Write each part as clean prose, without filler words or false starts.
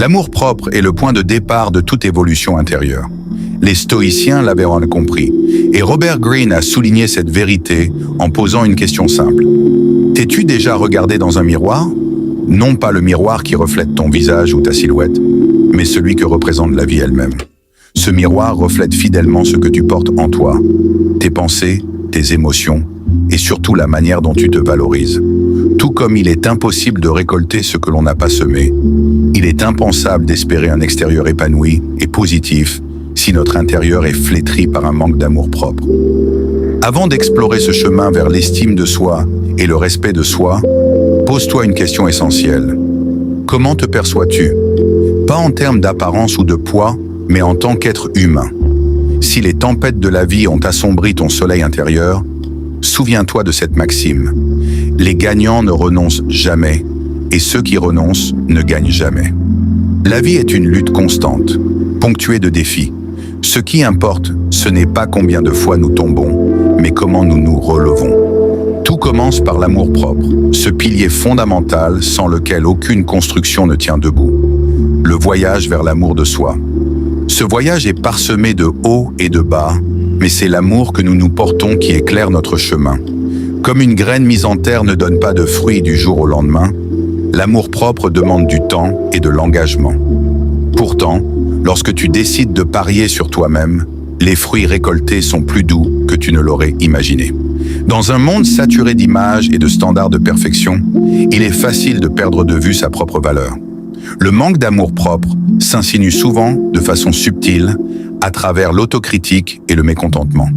L'amour-propre est le point de départ de toute évolution intérieure. Les stoïciens l'avaient compris, et Robert Greene a souligné cette vérité en posant une question simple. T'es-tu déjà regardé dans un miroir? Non pas le miroir qui reflète ton visage ou ta silhouette, mais celui que représente la vie elle-même. Ce miroir reflète fidèlement ce que tu portes en toi, tes pensées, tes émotions, et surtout la manière dont tu te valorises. Tout comme il est impossible de récolter ce que l'on n'a pas semé, il est impensable d'espérer un extérieur épanoui et positif si notre intérieur est flétri par un manque d'amour-propre. Avant d'explorer ce chemin vers l'estime de soi et le respect de soi, pose-toi une question essentielle. Comment te perçois-tu? Pas en termes d'apparence ou de poids, mais en tant qu'être humain. Si les tempêtes de la vie ont assombri ton soleil intérieur, souviens-toi de cette maxime. Les gagnants ne renoncent jamais, et ceux qui renoncent ne gagnent jamais. La vie est une lutte constante, ponctuée de défis. Ce qui importe, ce n'est pas combien de fois nous tombons, mais comment nous nous relevons. Tout commence par l'amour-propre, ce pilier fondamental sans lequel aucune construction ne tient debout. Le voyage vers l'amour de soi. Ce voyage est parsemé de hauts et de bas, mais c'est l'amour que nous nous portons qui éclaire notre chemin. Comme une graine mise en terre ne donne pas de fruits du jour au lendemain, l'amour-propre demande du temps et de l'engagement. Pourtant, lorsque tu décides de parier sur toi-même, les fruits récoltés sont plus doux que tu ne l'aurais imaginé. Dans un monde saturé d'images et de standards de perfection, il est facile de perdre de vue sa propre valeur. Le manque d'amour-propre s'insinue souvent de façon subtile à travers l'autocritique et le mécontentement.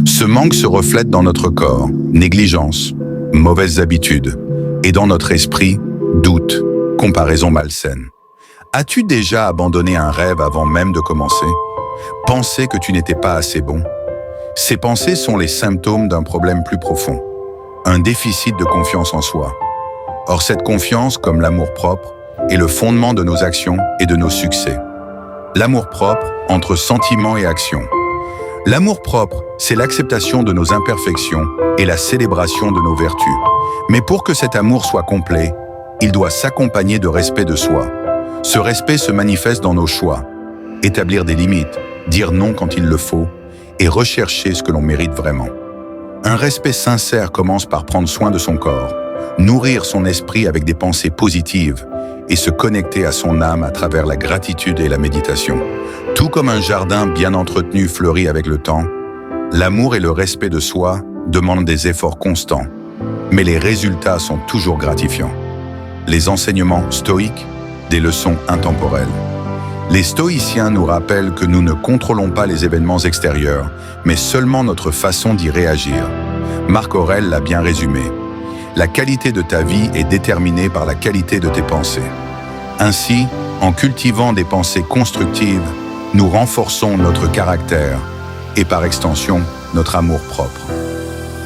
Ce manque se reflète dans notre corps, négligence, mauvaises habitudes, et dans notre esprit, doute, comparaison malsaine. As-tu déjà abandonné un rêve avant même de commencer? Penser que tu n'étais pas assez bon? Ces pensées sont les symptômes d'un problème plus profond, un déficit de confiance en soi. Or, cette confiance, comme l'amour-propre, est le fondement de nos actions et de nos succès. L'amour-propre entre sentiment et action. L'amour-propre, c'est l'acceptation de nos imperfections et la célébration de nos vertus. Mais pour que cet amour soit complet, il doit s'accompagner de respect de soi. Ce respect se manifeste dans nos choix. Établir des limites, dire non quand il le faut, et rechercher ce que l'on mérite vraiment. Un respect sincère commence par prendre soin de son corps, nourrir son esprit avec des pensées positives et se connecter à son âme à travers la gratitude et la méditation. Tout comme un jardin bien entretenu fleurit avec le temps, l'amour et le respect de soi demandent des efforts constants, mais les résultats sont toujours gratifiants. Les enseignements stoïques, des leçons intemporelles. Les stoïciens nous rappellent que nous ne contrôlons pas les événements extérieurs, mais seulement notre façon d'y réagir. Marc Aurèle l'a bien résumé. La qualité de ta vie est déterminée par la qualité de tes pensées. Ainsi, en cultivant des pensées constructives, nous renforçons notre caractère et par extension, notre amour-propre.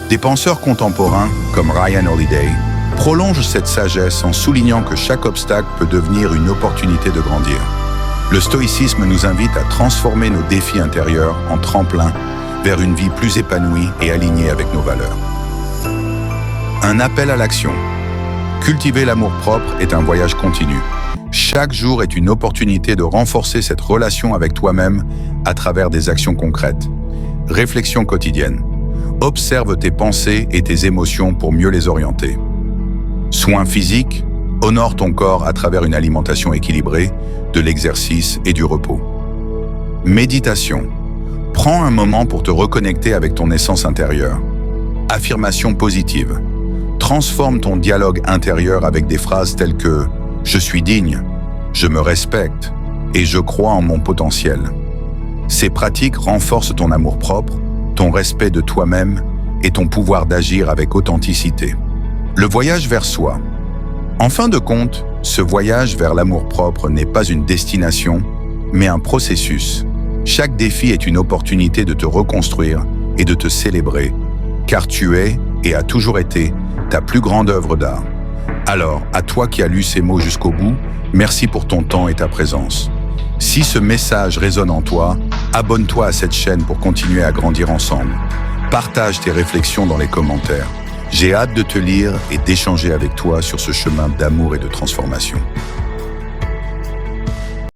Des penseurs contemporains, comme Ryan Holiday, prolongent cette sagesse en soulignant que chaque obstacle peut devenir une opportunité de grandir. Le stoïcisme nous invite à transformer nos défis intérieurs en tremplin vers une vie plus épanouie et alignée avec nos valeurs. Un appel à l'action. Cultiver l'amour-propre est un voyage continu. Chaque jour est une opportunité de renforcer cette relation avec toi-même à travers des actions concrètes. Réflexion quotidienne. Observe tes pensées et tes émotions pour mieux les orienter. Soins physiques. Honore ton corps à travers une alimentation équilibrée, de l'exercice et du repos. Méditation. Prends un moment pour te reconnecter avec ton essence intérieure. Affirmation positive. Transforme ton dialogue intérieur avec des phrases telles que « Je suis digne »,« Je me respecte » et « Je crois en mon potentiel ». Ces pratiques renforcent ton amour-propre, ton respect de toi-même et ton pouvoir d'agir avec authenticité. Le voyage vers soi. En fin de compte, ce voyage vers l'amour-propre n'est pas une destination, mais un processus. Chaque défi est une opportunité de te reconstruire et de te célébrer, car tu es, et as toujours été, ta plus grande œuvre d'art. Alors, à toi qui as lu ces mots jusqu'au bout, merci pour ton temps et ta présence. Si ce message résonne en toi, abonne-toi à cette chaîne pour continuer à grandir ensemble. Partage tes réflexions dans les commentaires. J'ai hâte de te lire et d'échanger avec toi sur ce chemin d'amour et de transformation.